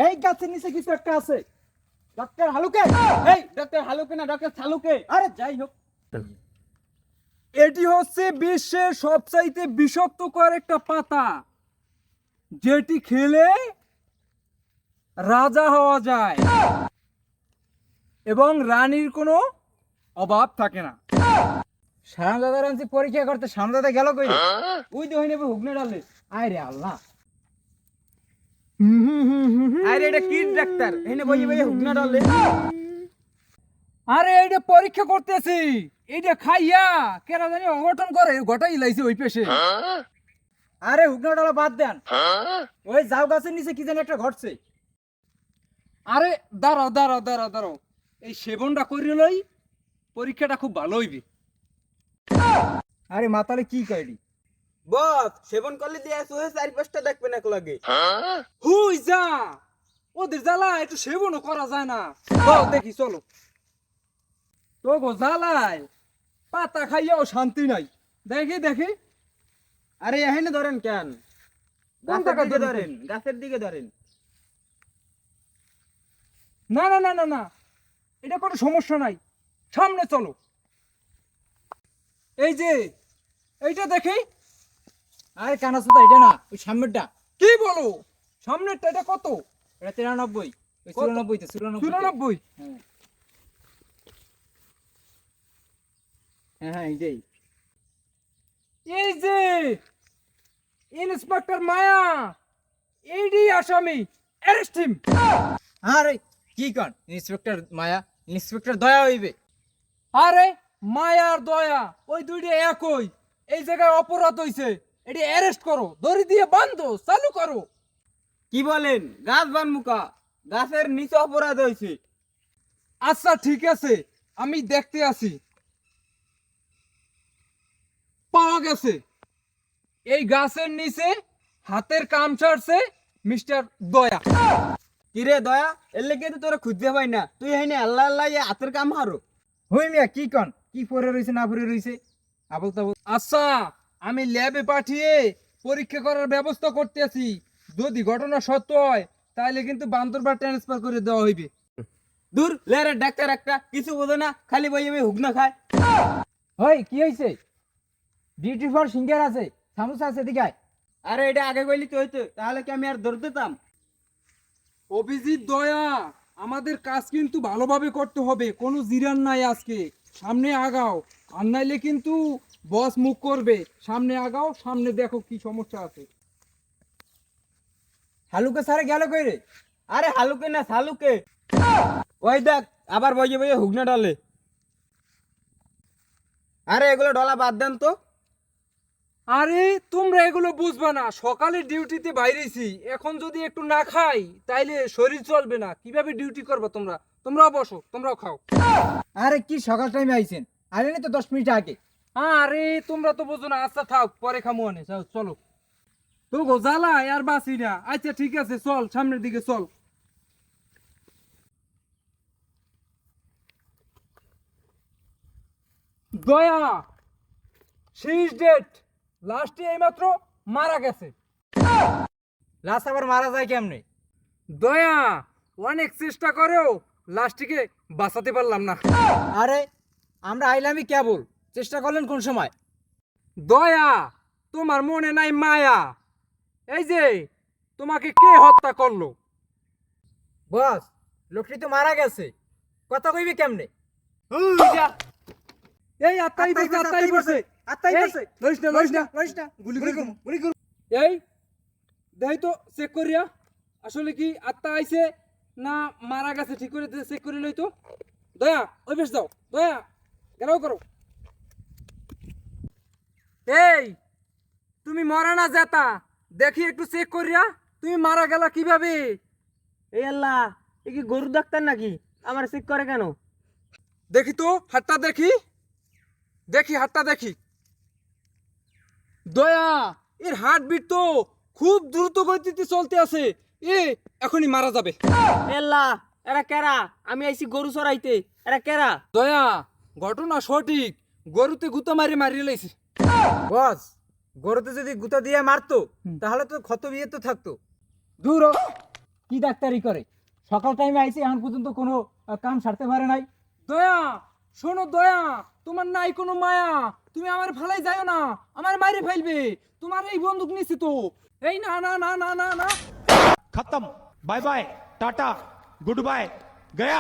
এই গাছের নিচে কিছু একটা আছে। ডক্টর হালুকে, এই ডক্টর হালুকে না ডক্টর ছালুকে। আরে যাই হোক, এটি হচ্ছে বিশ্বের সবচাইতে বিষাক্তকর একটা পাতা, যেটি খেলে রাজা হওয়া যায় এবং রানীর কোনো অভাব থাকে না। শাম দাদার আনছি পরীক্ষা করতে, শাম দাদা গেল কই রে? ওই তো হইনে হুগনে ডালে। আয় রে আল্লাহ, আরে এটা কি ডাক্তার এখানে বইয়ে বইয়ে হুগনা ডালে। আরে এইটা পরীক্ষা করতেছি, এইটা খাইয়া কেনা জানি অঘটন করে ঘটাই লাইছে ওই পেশে। আরে হুগনে ডালা বাদ দেন, ওই জাউ গাছের নিচে কি জানি একটা ঘটছে। আরে দাঁড়াও দাঁড়াও দাঁড়াও দাঁড়াও, এই সেবনটা করিয়ে লই, পরীক্ষাটা খুব ভালো হইবে। আরে মাতালে কি কয়ডি? বস সেবন করলে দিয়ে সোহে 4-5টা দেখবেন এক লাগে। হুই যা, ওদের জ্বালা একটু সেবনও করা যায় না। চল দেখি চলো, তো গো জ্বালায় পাতা খাইয়াও শান্তি নাই। দেখি দেখি, আরে এখানে ধরেন কেন, কোন গাছের জায়গায় দিকে ধরেন? ধরেন, গাছের দিকে ধরেন। না না না না না, এটা কোনো সমস্যা নাই, সামনে চলো। এই যে এইটা দেখি। আরে কানাসুদা এটা না, ওই সামনেরটা। কি বলো, সামনেরটা এটা কত? এটা 93, ওই কত? 94 তে 94 94। হ্যাঁ হ্যাঁ হ্যাঁ এইটাই। এই যে ইন্সপেক্টর মায়া, এইডি আসামি, অ্যারেস্ট হিম। আরে কি কন ইন্সপেক্টর মায়া, ইন্সপেক্টর দয়া হইবে। আরে মায়া আর দয়া ওই দুইটা একই। এই জায়গায় অপরাধ হইছে, এটি অ্যারেস্ট করো, দড়ি দিয়ে বান্ধো, চালু করো। কি বলেন, গাছ বান মুকা, গাছের নিচে অপরাধ হয়েছে। আচ্ছা ঠিক আছে, আমি দেখতে আসি। পাওয়া গেছে, এই গাছের নিচে হাতের কাম ছাড়ছে মিস্টার দয়া। কিরে দয়া, এর লেগে তো তোরা খুঁজতে পাই না, তুই এখানে আল্লাহ আল্লাহ ইয়ে হাতের কাম হারো। হই মিয়া কি কন, কি পরে রইছে না পরে রইছে আবল তাবল। আচ্ছা আমি ল্যাবে পাঠিয়ে পরীক্ষা করার ব্যবস্থা করতেছি, যদি ঘটনা সত্য হয় তাহলে কিন্তু বান্দরবান ট্রান্সফার করে দেওয়া হইবে। দূর লেরে ডাক্তার একটা কিছু বোঝে না, খালি বইয়ে বইয়ে হুগনা খায়। হই কি হইছে? ডিউটি ফর সিঙ্গার আছে, সামোসা আছে, দিকে আয়। আরে এটা আগে কইলি তো হইতো, তাহলে কি আমি আর ধরতে দিতাম? অভিজিৎ দয়া, আমাদের কাজ কিন্তু ভালোভাবে করতে হবে, কোনো জিরান নাই আজকে। সামনে আগাও, আর নাইলে কিন্তু বস মুখ করবে। সামনে আগাও, সামনে দেখো কি সমস্যা আছে। হালুকে সারে গেল কই রে? আরে হালুকে না শালুকে, ওই দেখ আবার বইয়ে বইয়ে হুগনা ডালে। আরে এগুলো ডলা বাদ দেন তো। আরে তোমরা এগুলো বুঝবা না, সকালে ডিউটিতে বাইরেছি, এখন যদি একটু না খাই তাইলে শরীর চলবে না। কিভাবে ডিউটি করবে তোমরা? তোমরাও বসো, তোমরাও খাও। আরে কি সকাল টাইমে আইছেন? আইলেনি তো 10 মিনিট আগে। আরে তোমরা তো বোঝো না। আচ্ছা থাক, পরে খামু আনে, যাও চলো। তো গো জ্বালা আর বাসি না। আচ্ছা ঠিক আছে, চল সামনের দিকে চল। দয়া, শেষ ডেট, লাস্টে এইমাত্র মারা গেছে। লাস্ট আবার মারা যায় কেমনে? দয়া, অনেক চেষ্টা করেও লাস্টিকে বাঁচাতে পারলাম না। আরে আমরা আইলামই কেবল, চেষ্টা করলেন কোন সময়? দয়া, তোমার মনে নাই মায়া? এই যে তোমাকে কে হত্যা করলো? বস, লোকটি তো মারা গেছে, কথা কইবি কেমনে? এই আত্মাই বসে, আত্মাই বসে, আত্মাই এই, বসে। লইস না, লইস না। লইস না, গুলি করব, গুলি করব। এই দেখ তো চেক করিয়া, আসলে কি আত্মা আইছে না মারা গেছে, ঠিক করে চেক করে লই তো। দয়া ওই বেশ যাও, দয়া গেরাও করো। এই তুমি মরা না যেতা, দেখি একটু চেক করিয়া, তুমি মারা গেলা কিভাবে? এই আল্লাহ, এ কি গরু ডাক্তার নাকি, আমার চেক করে কেন? দেখি তো হাতটা দেখি, দেখি হাতটা দেখি। দয়া, এর হার্টবিট তো খুব দ্রুত গতিতে চলতে আছে, এ এখনই মারা যাবে। এল্লা, এরা কেরা? আমি আইছি গরু চড়াইতে, এরা কেরা? দয়া, ঘটনা সঠিক, গরুতে গুতা মারি মারিয়ে লাইছে। বস, গরুতে যদি গুতা দিয়ে মারতো তাহলে তো ক্ষত বিয়ে তো থাকতো। দূর হ। কি ডাক্তারি করে? সকাল টাইমে আইছে এখন পর্যন্ত কোনো কাম সারতে পারে নাই। দয়া শোনো দয়া, তোমার নাই কোনো মায়া, তুমি আমার ফালাই যাও না, আমার মাইরে ফেলবে। তোমার এই বন্দুক নিছি তো, এই না না না না না না। खत्म, bye bye, tata, good bye, गया।